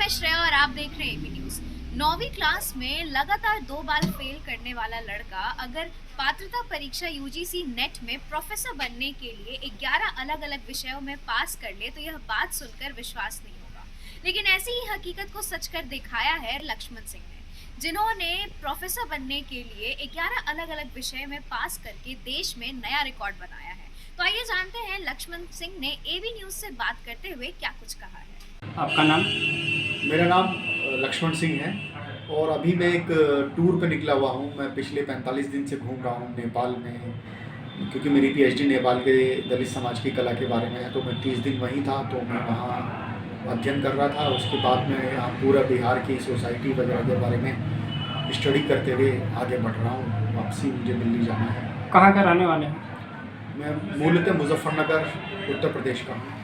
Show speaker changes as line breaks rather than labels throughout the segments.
श्रेया और आप देख रहे हैं एबी न्यूज। 9वीं क्लास में लगातार 2 बार फेल करने वाला लड़का अगर पात्रता परीक्षा यूजीसी नेट में प्रोफेसर बनने के लिए 11 अलग अलग विषयों में पास कर ले तो यह बात सुनकर विश्वास नहीं होगा। लेकिन ऐसी ही हकीकत को सच कर दिखाया है लक्ष्मण सिंह ने, जिन्होंने प्रोफेसर बनने के लिए 11 अलग अलग विषय में पास करके देश में नया रिकॉर्ड बनाया है। तो आइए जानते हैं लक्ष्मण सिंह ने एबी न्यूज से बात करते हुए क्या कुछ कहा है।
आपका नाम?
मेरा नाम लक्ष्मण सिंह है और अभी मैं एक टूर पे निकला हुआ हूँ। मैं पिछले 45 दिन से घूम रहा हूँ नेपाल में, क्योंकि मेरी पीएचडी नेपाल के दलित समाज की कला के बारे में है। तो मैं 30 दिन वहीं था, तो मैं वहाँ अध्ययन कर रहा था। उसके बाद मैं यहाँ पूरा बिहार की सोसाइटी वगैरह के बारे में स्टडी करते हुए आगे बढ़ रहा हूँ। वापसी मुझे दिल्ली जाना है।
कहाँ का रहने वाले हैं?
मैं मूलतः मुजफ्फरनगर उत्तर प्रदेश का हूँ।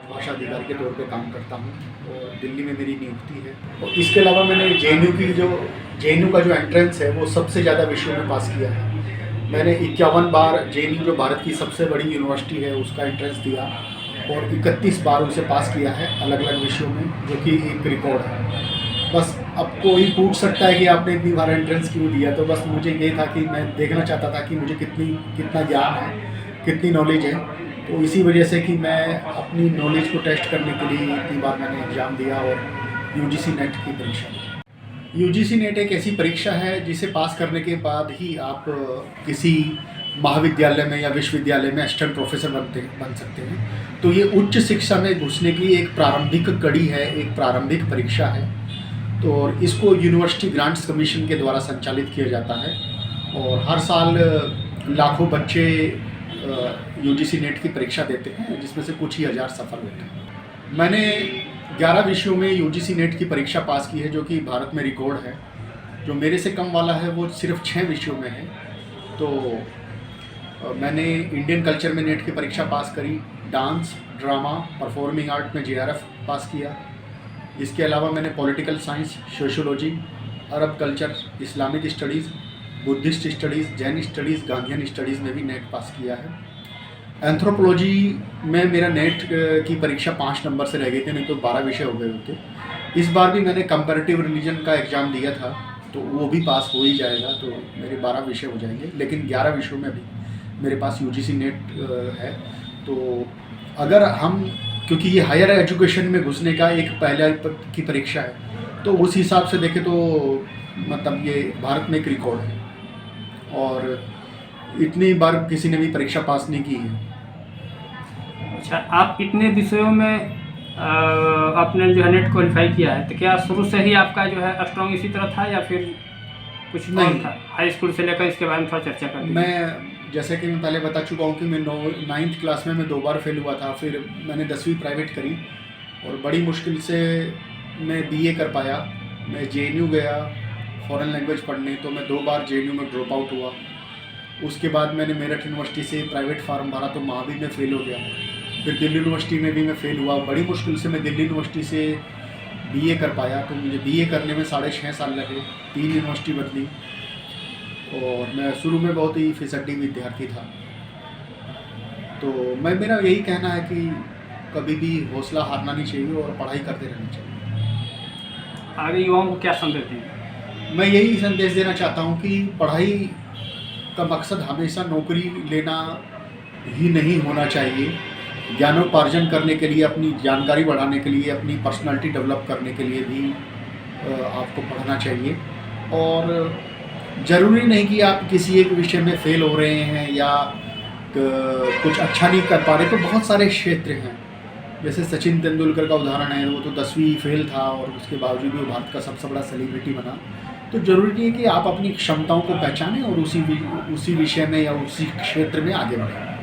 भाषा अधिकारी के तौर पे काम करता हूँ और दिल्ली में मेरी नियुक्ति है। और इसके अलावा मैंने जेएनयू का जो एंट्रेंस है वो सबसे ज़्यादा विषयों में पास किया है। मैंने 51 बार जेएनयू जो भारत की सबसे बड़ी यूनिवर्सिटी है उसका एंट्रेंस दिया और 31 बार उसे पास किया है अलग अलग विषयों में, जो कि एक रिकॉर्ड है। बस अब कोई पूछ सकता है कि आपने इतनी बार एंट्रेंस क्यों दिया, तो बस मुझे ये था कि मैं देखना चाहता था कि मुझे कितना ज्ञान है, कितनी नॉलेज है। तो इसी वजह से कि मैं अपनी नॉलेज को टेस्ट करने के लिए इतनी बार मैंने एग्ज़ाम दिया और यूजीसी नेट की परीक्षा दी। यूजीसी नेट एक ऐसी परीक्षा है जिसे पास करने के बाद ही आप किसी महाविद्यालय में या विश्वविद्यालय में असिस्टेंट प्रोफेसर बन सकते हैं। तो ये उच्च शिक्षा में घुसने की एक प्रारंभिक कड़ी है, एक प्रारंभिक परीक्षा है। तो और इसको यूनिवर्सिटी ग्रांट्स कमीशन के द्वारा संचालित किया जाता है और हर साल लाखों बच्चे यूजीसी नेट की परीक्षा देते हैं, जिसमें से कुछ ही हज़ार सफल होते हैं। मैंने 11 विषयों में यूजीसी नेट की परीक्षा पास की है, जो कि भारत में रिकॉर्ड है। जो मेरे से कम वाला है वो सिर्फ 6 विषयों में है। तो मैंने इंडियन कल्चर में नेट की परीक्षा पास करी, डांस, ड्रामा, परफॉर्मिंग आर्ट में जेआरएफ पास किया। इसके अलावा मैंने पॉलिटिकल साइंस, सोशियोलॉजी, अरब culture, Islamic studies, Buddhist studies, Jain studies, Gandhian studies में भी नेट पास किया है। एंथ्रोपोलॉजी में मेरा नेट की परीक्षा 5 नंबर से रह गए थे, नहीं तो 12 विषय हो गए होते। इस बार भी मैंने कंपैरेटिव रिलीजन का एग्ज़ाम दिया था, तो वो भी पास हो ही जाएगा, तो मेरे 12 विषय हो जाएंगे। लेकिन 11 विषयों में भी मेरे पास यूजीसी नेट है। तो अगर हम, क्योंकि ये हायर एजुकेशन में घुसने का एक पहले की परीक्षा है, तो उस हिसाब से देखें तो मतलब ये भारत में एक रिकॉर्ड है और इतनी बार किसी ने भी परीक्षा पास नहीं की है।
अच्छा, आप इतने विषयों में आपने जो है नेट क्वालिफाई किया है, तो क्या शुरू से ही आपका जो है स्ट्रॉन्ग इसी तरह था या फिर कुछ नहीं था? हाई स्कूल से लेकर इसके बारे में थोड़ा चर्चा करते हैं।
मैं जैसे कि मैं पहले बता चुका हूँ कि मैं 9th क्लास में मैं 2 बार फेल हुआ था। फिर मैंने 10वीं प्राइवेट करी और बड़ी मुश्किल से मैं बीए कर पाया। मैं जेएनयू गया फॉरेन लैंग्वेज पढ़ने, तो मैं 2 बार जेएनयू में ड्रॉप आउट हुआ। उसके बाद मैंने मेरठ यूनिवर्सिटी से प्राइवेट फार्म भरा, तो वहाँ भी मैं फ़ेल हो गया। फिर दिल्ली यूनिवर्सिटी में भी मैं फ़ेल हुआ। बड़ी मुश्किल से मैं दिल्ली यूनिवर्सिटी से बीए कर पाया। तो मुझे बीए करने में 6.5 साल लगे, 3 यूनिवर्सिटी बदली और मैं शुरू में बहुत ही फिसड्डी विद्यार्थी था। तो मेरा यही कहना है कि कभी भी हौसला हारना नहीं चाहिए और पढ़ाई करते रहना चाहिए।
आगे युवाओं को क्या संदेश देंगे?
मैं यही संदेश देना चाहता हूँ कि पढ़ाई का मकसद हमेशा नौकरी लेना ही नहीं होना चाहिए। ज्ञानोपार्जन करने के लिए, अपनी जानकारी बढ़ाने के लिए, अपनी पर्सनालिटी डेवलप करने के लिए भी आपको पढ़ना चाहिए। और ज़रूरी नहीं कि आप किसी एक विषय में फ़ेल हो रहे हैं या कुछ अच्छा नहीं कर पा रहे। तो बहुत सारे क्षेत्र हैं, जैसे सचिन तेंदुलकर का उदाहरण है। वो तो 10वीं फेल था और उसके बावजूद भी वो भारत का सबसे बड़ा सेलिब्रिटी बना। तो ज़रूरी नहीं है कि आप अपनी क्षमताओं को पहचानें और उसी विषय में या उसी क्षेत्र में आगे बढ़ें।